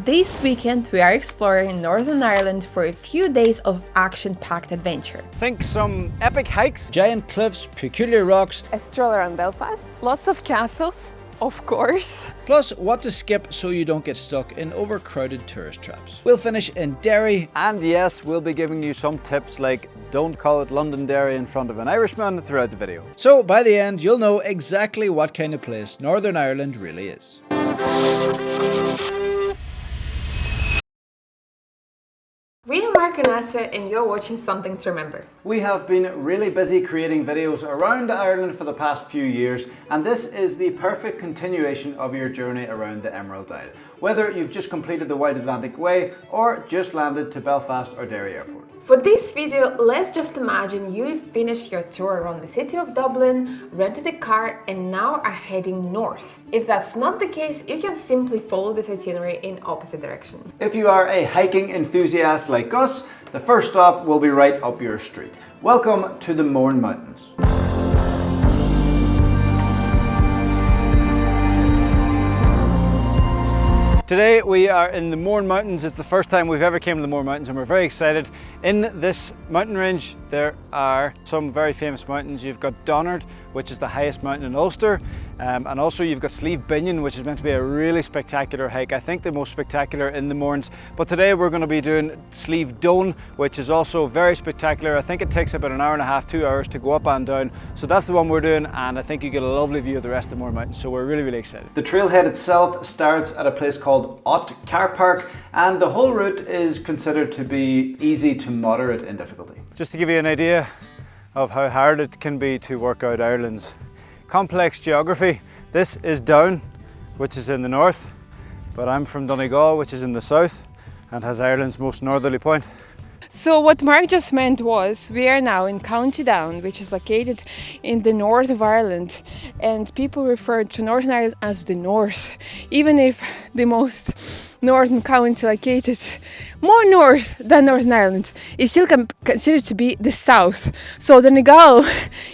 This weekend we are exploring Northern Ireland for a few days of action-packed adventure. Think some epic hikes, giant cliffs, peculiar rocks, A stroll around Belfast, lots of castles, of course. plus what to skip so you don't get stuck in overcrowded tourist traps. We'll finish in Derry, and yes, we'll be giving you some tips like don't call it Londonderry in front of an Irishman throughout the video. so by the end you'll know exactly what kind of place Northern Ireland really is. We are Mark and Asya and you're watching Something to Remember. We have been really busy creating videos around Ireland for the past few years, and this is the perfect continuation of your journey around the Emerald Isle. Whether you've just completed the Wide Atlantic Way or just landed to Belfast or Derry Airport. For this video, let's just imagine you finished your tour around the city of Dublin, rented a car and now are heading north. If that's not the case, you can simply follow this itinerary in opposite direction. If you are a hiking enthusiast like us, the first stop will be right up your street. Welcome to the Mourne Mountains. Today we are in the Mourne Mountains. It's the first time we've ever came to the Mourne Mountains and we're very excited. In this mountain range there are some very famous mountains. You've got Donard, which is the highest mountain in Ulster, and also you've got Slieve Doan, which is meant to be a really spectacular hike. I think the most spectacular in the Mournes. But today we're going to be doing Slieve Doan, which is also very spectacular. I think it takes about an hour and a half, 2 hours to go up and down. So that's the one we're doing, and I think you get a lovely view of the rest of the Mourne Mountains. So we're really excited. The trailhead itself starts at a place called Ott Car Park, and the whole route is considered to be easy to moderate in difficulty. Just to give you an idea of how hard it can be to work out Ireland's complex geography, this is Down, which is in the north, but I'm from Donegal, which is in the south and has Ireland's most northerly point. So what Mark just meant was we are now in County Down, which is located in the north of Ireland, and people refer to Northern Ireland as the north, even if the most northern county located more north than Northern Ireland is still considered to be the south. So Donegal,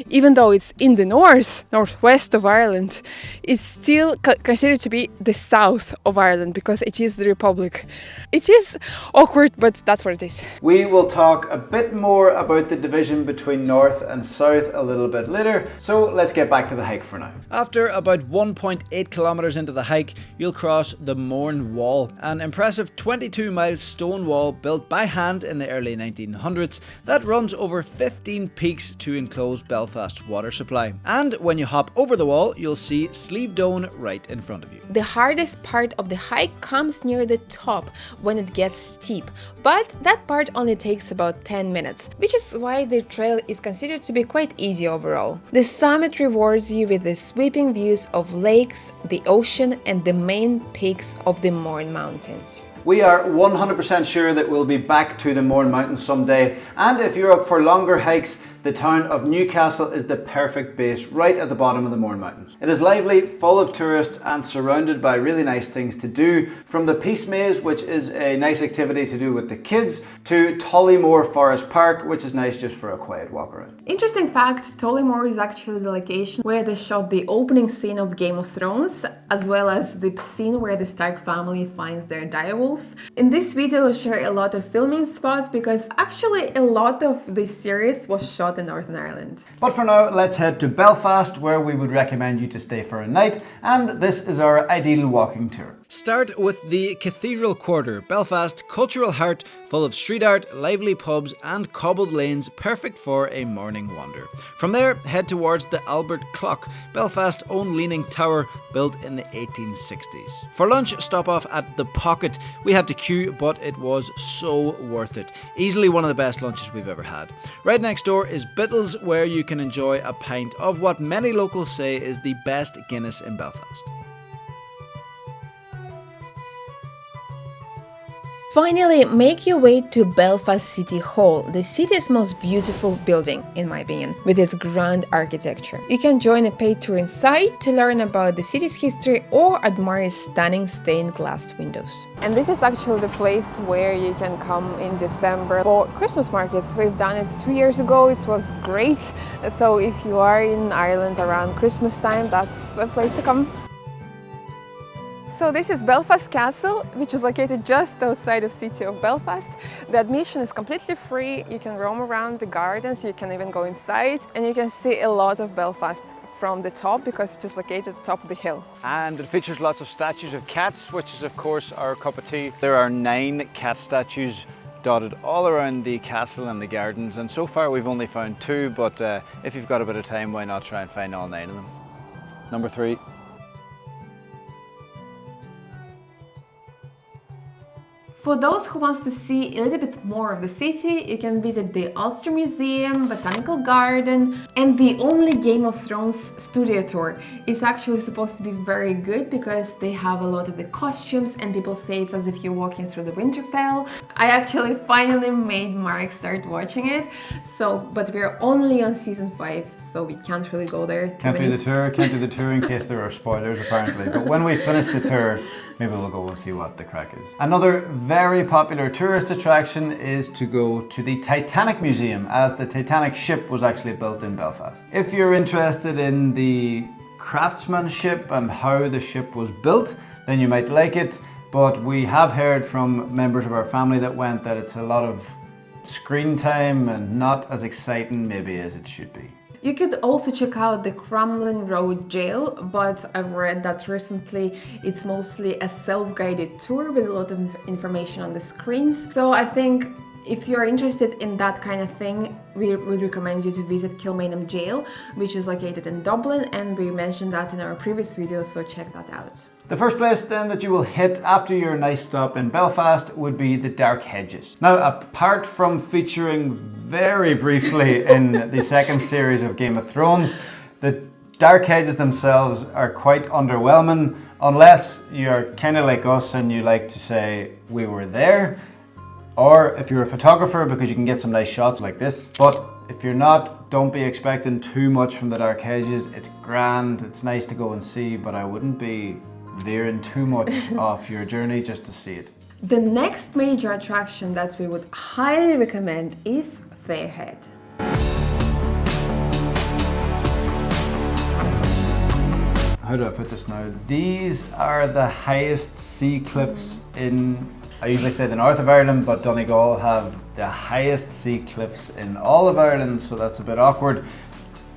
even though it's in the northwest of Ireland, is still considered to be the south of Ireland because it is the Republic. It is awkward, but that's what it is. We will talk a bit more about the division between north and south a little bit later, so let's get back to the hike for now. After about 1.8 kilometers into the hike, you'll cross the Mourne Wall, an impressive 22-mile stone wall built by hand in the early 1900s that runs over 15 peaks to enclose Belfast's water supply. And when you hop over the wall, you'll see Slieve Doan right in front of you. The hardest part of the hike comes near the top when it gets steep, but that part only takes about 10 minutes, which is why the trail is considered to be quite easy overall. The summit rewards you with the sweeping views of lakes, the ocean and the main peaks of the Mourne Mountains. We are 100% sure that we'll be back to the Mourne Mountains someday, and if you're up for longer hikes, the town of Newcastle is the perfect base right at the bottom of the Mourne Mountains. It is lively, full of tourists and surrounded by really nice things to do, from the Peace Maze, which is a nice activity to do with the kids, to Tollymore Forest Park, which is nice just for a quiet walk around. Interesting fact, Tollymore is actually the location where they shot the opening scene of Game of Thrones, as well as the scene where the Stark family finds their direwolves. In this video we'll share a lot of filming spots because actually a lot of this series was shot in Northern Ireland. But for now, let's head to Belfast, where we would recommend you to stay for a night, and this is our ideal walking tour. Start with the Cathedral Quarter, Belfast's cultural heart, full of street art, lively pubs and cobbled lanes, perfect for a morning wander. From there, head towards the Albert Clock, Belfast's own leaning tower built in the 1860s. For lunch, stop off at The Pocket. We had to queue, but it was so worth it. Easily one of the best lunches we've ever had. Right next door is Bittles, where you can enjoy a pint of what many locals say is the best Guinness in Belfast. Finally, make your way to Belfast City Hall, the city's most beautiful building, in my opinion, with its grand architecture. You can join a paid tour inside to learn about the city's history or admire its stunning stained glass windows. And this is actually the place where you can come in December for Christmas markets. We've done it 2 years ago, it was great. So if you are in Ireland around Christmas time, that's a place to come. So this is Belfast Castle, which is located just outside of city of Belfast. The admission is completely free. You can roam around the gardens, you can even go inside, and you can see a lot of Belfast from the top because it is located at the top of the hill. And it features lots of statues of cats, which is of course our cup of tea. There are 9 cat statues dotted all around the castle and the gardens, and so far we've only found 2, but if you've got a bit of time, why not try and find all 9 of them. Number 3. For those who wants to see a little bit more of the city, you can visit the Ulster Museum, Botanical Garden, and the only Game of Thrones studio tour. It's actually supposed to be very good because they have a lot of the costumes and people say it's as if you're walking through the Winterfell. I actually finally made Mark start watching it, but we're only on season 5, so we can't really go there. Can't do the tour in case there are spoilers apparently, but when we finish the tour, maybe we'll go and see what the crack is. Another very popular tourist attraction is to go to the Titanic Museum, as the Titanic ship was actually built in Belfast. If you're interested in the craftsmanship and how the ship was built, then you might like it, but we have heard from members of our family that went that it's a lot of screen time and not as exciting maybe as it should be. You could also check out the Crumlin Road Jail, but I've read that recently it's mostly a self-guided tour with a lot of information on the screens. So I think if you're interested in that kind of thing, we would recommend you to visit Kilmainham Jail, which is located in Dublin, and we mentioned that in our previous video, so check that out. The first place then that you will hit after your nice stop in Belfast would be the Dark Hedges. Now, apart from featuring very briefly in the second series of Game of Thrones, the Dark Hedges themselves are quite underwhelming unless you're kind of like us and you like to say we were there, or if you're a photographer because you can get some nice shots like this. But if you're not, don't be expecting too much from the Dark Hedges. It's grand, it's nice to go and see, but I wouldn't be veering too much off your journey just to see it. The next major attraction that we would highly recommend is Fairhead. How do I put this now? These are the highest sea cliffs in, I usually say the north of Ireland, but Donegal have the highest sea cliffs in all of Ireland, so that's a bit awkward.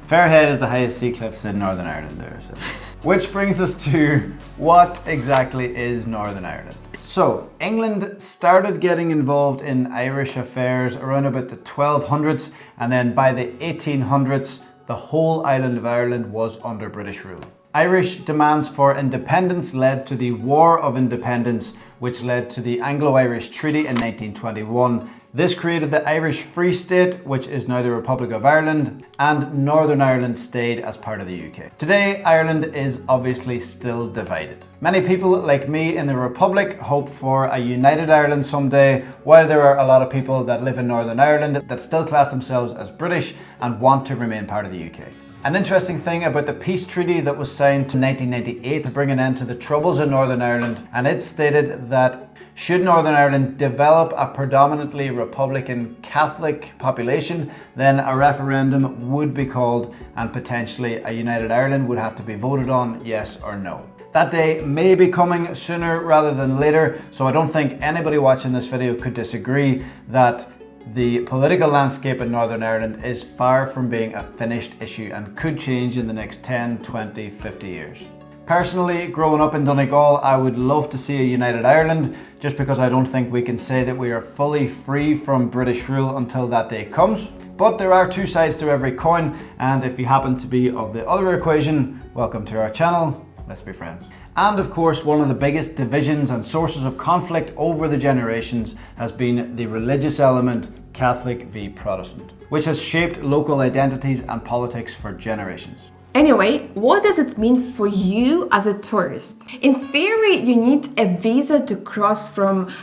Fairhead is the highest sea cliffs in Northern Ireland there. So. Which brings us to what exactly is Northern Ireland? So, England started getting involved in Irish affairs around about the 1200s, and then by the 1800s, the whole island of Ireland was under British rule. Irish demands for independence led to the War of Independence, which led to the Anglo-Irish Treaty in 1921. This created the Irish Free State, which is now the Republic of Ireland, and Northern Ireland stayed as part of the UK. Today, Ireland is obviously still divided. Many people like me in the Republic hope for a united Ireland someday, while there are a lot of people that live in Northern Ireland that still class themselves as British and want to remain part of the UK. An interesting thing about the peace treaty that was signed in 1998 to bring an end to the troubles in Northern Ireland, and it stated that should Northern Ireland develop a predominantly Republican Catholic population, then a referendum would be called and potentially a united Ireland would have to be voted on, yes or no. That day may be coming sooner rather than later, so I don't think anybody watching this video could disagree that the political landscape in Northern Ireland is far from being a finished issue and could change in the next 10, 20, 50 years. Personally, growing up in Donegal, I would love to see a united Ireland, just because I don't think we can say that we are fully free from British rule until that day comes. But there are two sides to every coin, and if you happen to be of the other equation, welcome to our channel, let's be friends. And of course, one of the biggest divisions and sources of conflict over the generations has been the religious element, Catholic v Protestant, which has shaped local identities and politics for generations. Anyway, what does it mean for you as a tourist? In theory, you need a visa to cross from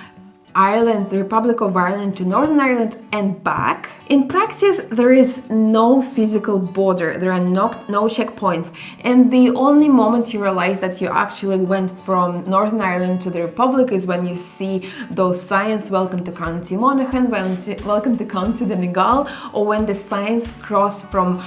Ireland, the Republic of Ireland, to Northern Ireland and back. In practice, there is no physical border, there are no checkpoints, and the only moment you realize that you actually went from Northern Ireland to the Republic is when you see those signs, welcome to County Monaghan, welcome to County Donegal, or when the signs cross from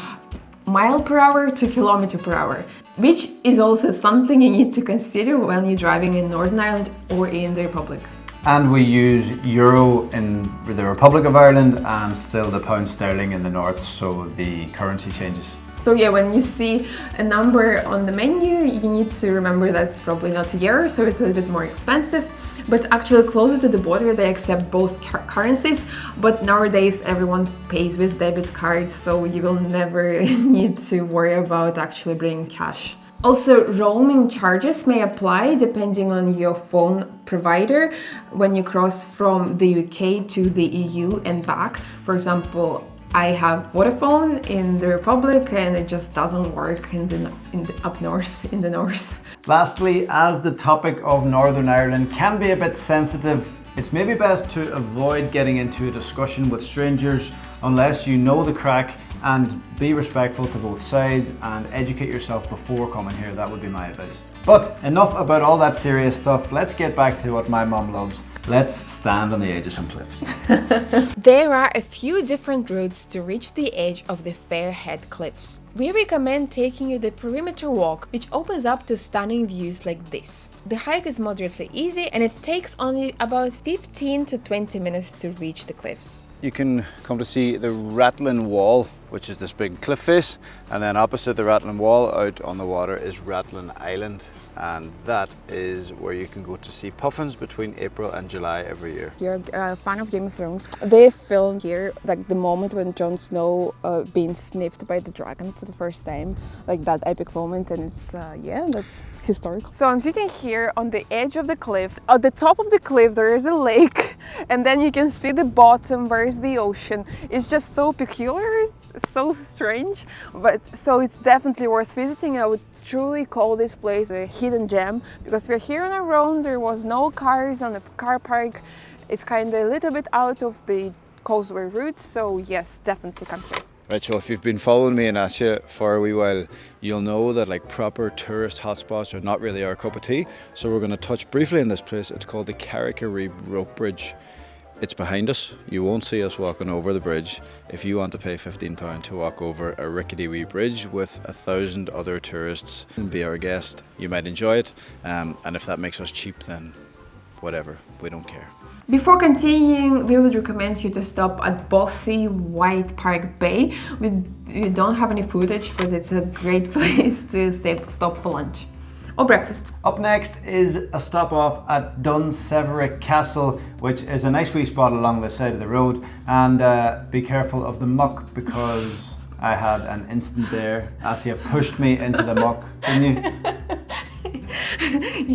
mile per hour to kilometer per hour, which is also something you need to consider when you're driving in Northern Ireland or in the Republic. And we use euro in the Republic of Ireland and still the pound sterling in the north, so the currency changes. So yeah, when you see a number on the menu, you need to remember that it's probably not a euro, so it's a little bit more expensive. But actually closer to the border, they accept both currencies. But nowadays, everyone pays with debit cards, so you will never need to worry about actually bringing cash. Also, roaming charges may apply depending on your phone provider when you cross from the UK to the EU and back. For example, I have Vodafone in the Republic and it just doesn't work up north, in the north. Lastly, as the topic of Northern Ireland can be a bit sensitive, it's maybe best to avoid getting into a discussion with strangers unless you know the crack, and be respectful to both sides and educate yourself before coming here. That would be my advice. But enough about all that serious stuff. Let's get back to what my mum loves. Let's stand on the edge of some cliffs. There are a few different routes to reach the edge of the Fairhead Cliffs. We recommend taking you the perimeter walk, which opens up to stunning views like this. The hike is moderately easy and it takes only about 15 to 20 minutes to reach the cliffs. You can come to see the Rattling Wall, which is this big cliff face, and then opposite the Rattling Wall out on the water is Rattling Island, and that is where you can go to see puffins between April and July every year. You're a fan of Game of Thrones. They filmed here like the moment when Jon Snow being sniffed by the dragon for the first time, like that epic moment, and it's yeah, that's historical. So I'm sitting here on the edge of the cliff. At the top of the cliff there is a lake, and then you can see the bottom where is the ocean. It's just so peculiar, so strange, but so it's definitely worth visiting. I would truly call this place a hidden gem because we're here on our own. There was no cars on the car park. It's kind of a little bit out of the Causeway route, so yes, definitely come here. Right, so if you've been following me in Asya for a wee while, you'll know that like proper tourist hotspots are not really our cup of tea. So we're going to touch briefly on this place. It's called the Carrick-a-Ree Rope Bridge. It's behind us. You won't see us walking over the bridge if you want to pay £15 to walk over a rickety wee bridge with 1,000 other tourists and be our guest. You might enjoy it, and if that makes us cheap, then whatever, we don't care. Before continuing, we would recommend you to stop at Bothy White Park Bay. We don't have any footage, but it's a great place to stop for lunch or breakfast. Up next is a stop off at Dunseverick Castle, which is a nice wee spot along the side of the road, and be careful of the muck because I had an instant there. Asya pushed me into the muck, didn't you?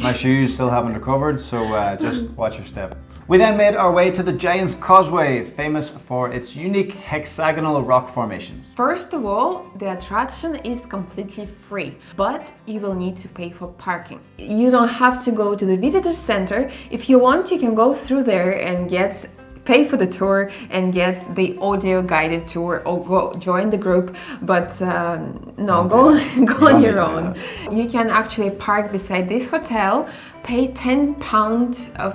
My shoes still haven't recovered, so just watch your step. We then made our way to the Giant's Causeway, famous for its unique hexagonal rock formations. First of all, the attraction is completely free, but you will need to pay for parking. You don't have to go to the visitor center. If you want, you can go through there and pay for the tour and get the audio guided tour or go join the group, but no, go on your own. You can actually park beside this hotel, pay £10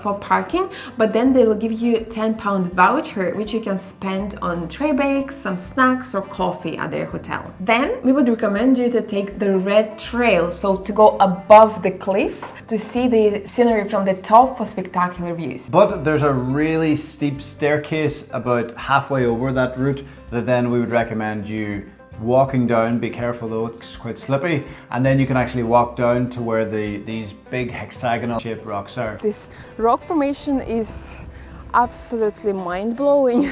for parking, but then they will give you a £10 voucher which you can spend on tray bakes, some snacks or coffee at their hotel. Then we would recommend you to take the Red Trail, so to go above the cliffs to see the scenery from the top for spectacular views. But there's a really steep staircase about halfway over that route that then we would recommend you walking down. Be careful though, it's quite slippy, and then you can actually walk down to where these big hexagonal shaped rocks are. This rock formation is absolutely mind-blowing.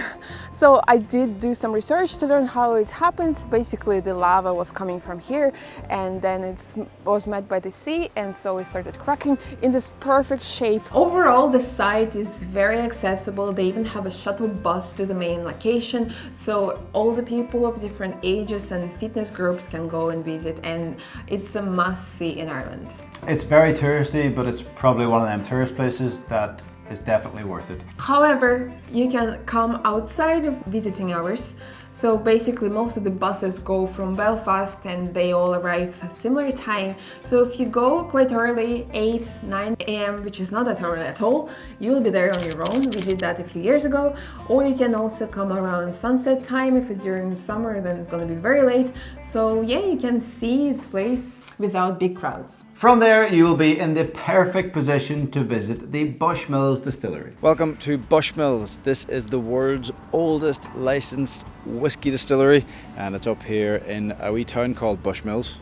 So I did do some research to learn how it happens. Basically the lava was coming from here and then it was met by the sea, and so it started cracking in this perfect shape. Overall the site is very accessible. They even have a shuttle bus to the main location, so all the people of different ages and fitness groups can go and visit, and it's a must-see in Ireland. It's very touristy, but it's probably one of them tourist places that is definitely worth it. However, you can come outside of visiting hours. So basically most of the buses go from Belfast and they all arrive at a similar time. So if you go quite early, 8, 9 a.m., which is not that early at all, you'll be there on your own. We did that a few years ago. Or you can also come around sunset time. If it's during summer, then it's going to be very late. So yeah, you can see this place without big crowds. From there, you will be in the perfect position to visit the Bushmills Distillery. Welcome to Bushmills. This is the world's oldest licensed whiskey distillery, and it's up here in a wee town called Bushmills,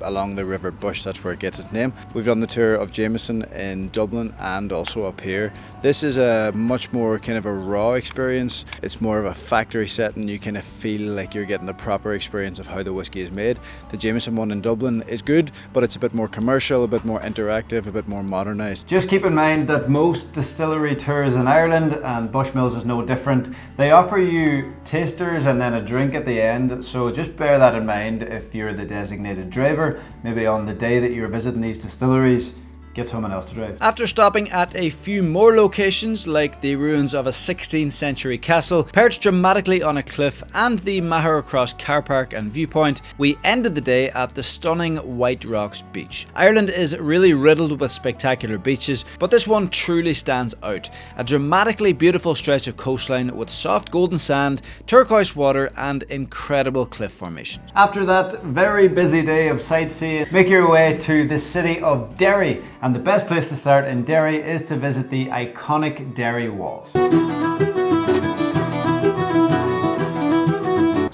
along the River Bush. That's where it gets its name. We've done the tour of Jameson in Dublin and also up here. This is a much more kind of a raw experience. It's more of a factory setting. You kind of feel like you're getting the proper experience of how the whiskey is made. The Jameson one in Dublin is good, but it's a bit more commercial, a bit more interactive, a bit more modernised. Just keep in mind that most distillery tours in Ireland, and Bushmills is no different, they offer you tasters and then a drink at the end, so just bear that in mind if you're the designated driver. Maybe on the day that you're visiting these distilleries, get someone else to drive. After stopping at a few more locations, like the ruins of a 16th century castle perched dramatically on a cliff and the Maher Cross car park and viewpoint, we ended the day at the stunning White Rocks beach. Ireland is really riddled with spectacular beaches, but this one truly stands out. A dramatically beautiful stretch of coastline with soft golden sand, turquoise water and incredible cliff formations. After that very busy day of sightseeing, make your way to the city of Derry. And the best place to start in Derry is to visit the iconic Derry Walls.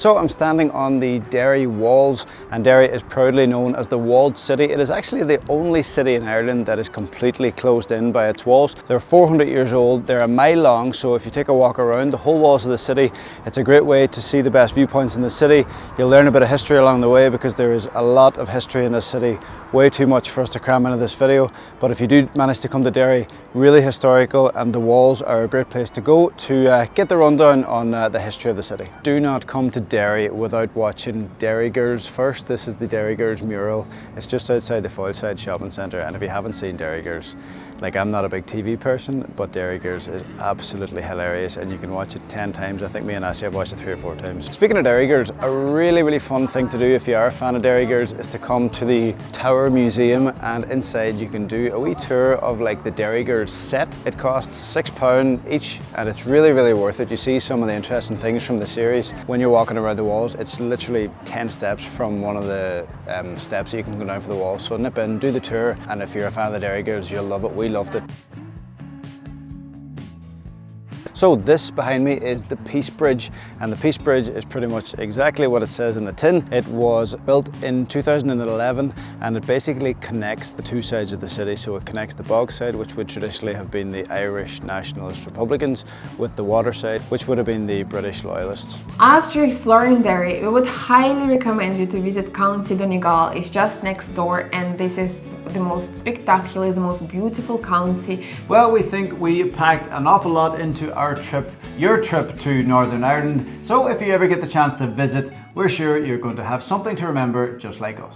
So I'm standing on the Derry Walls, and Derry is proudly known as the walled city. It is actually the only city in Ireland that is completely closed in by its walls. They're 400 years old, they're a mile long, so if you take a walk around the whole walls of the city, it's a great way to see the best viewpoints in the city. You'll learn a bit of history along the way because there is a lot of history in this city, way too much for us to cram into this video. But if you do manage to come to Derry, really historical, and the walls are a great place to go to get the rundown on the history of the city. Do not come to Derry without watching Derry Girls first. This is the Derry Girls mural. It's just outside the Foyleside shopping centre, and if you haven't seen Derry Girls, like, I'm not a big TV person, but Derry Girls is absolutely hilarious and you can watch it 10 times. I think me and Asya have watched it 3 or 4 times. Speaking of Derry Girls, a really fun thing to do if you are a fan of Derry Girls is to come to the Tower Museum, and inside you can do a wee tour of like the Derry Girls set. It costs £6 each and it's really worth it. You see some of the interesting things from the series when you're walking around the walls. It's literally 10 steps from one of the steps that you can go down for the walls. So nip in, do the tour, and if you're a fan of the Derry Girls, you'll love it. We loved it. So this behind me is the Peace Bridge, and the Peace Bridge is pretty much exactly what it says in the tin. It was built in 2011 and it basically connects the 2 sides of the city. So it connects the bog side, which would traditionally have been the Irish Nationalist Republicans, with the water side, which would have been the British Loyalists. After exploring Derry, we would highly recommend you to visit County Donegal. It's just next door, and this is the most spectacular, the most beautiful county. Well, we think we packed an awful lot into our trip, your trip to Northern Ireland. So if you ever get the chance to visit, we're sure you're going to have something to remember just like us.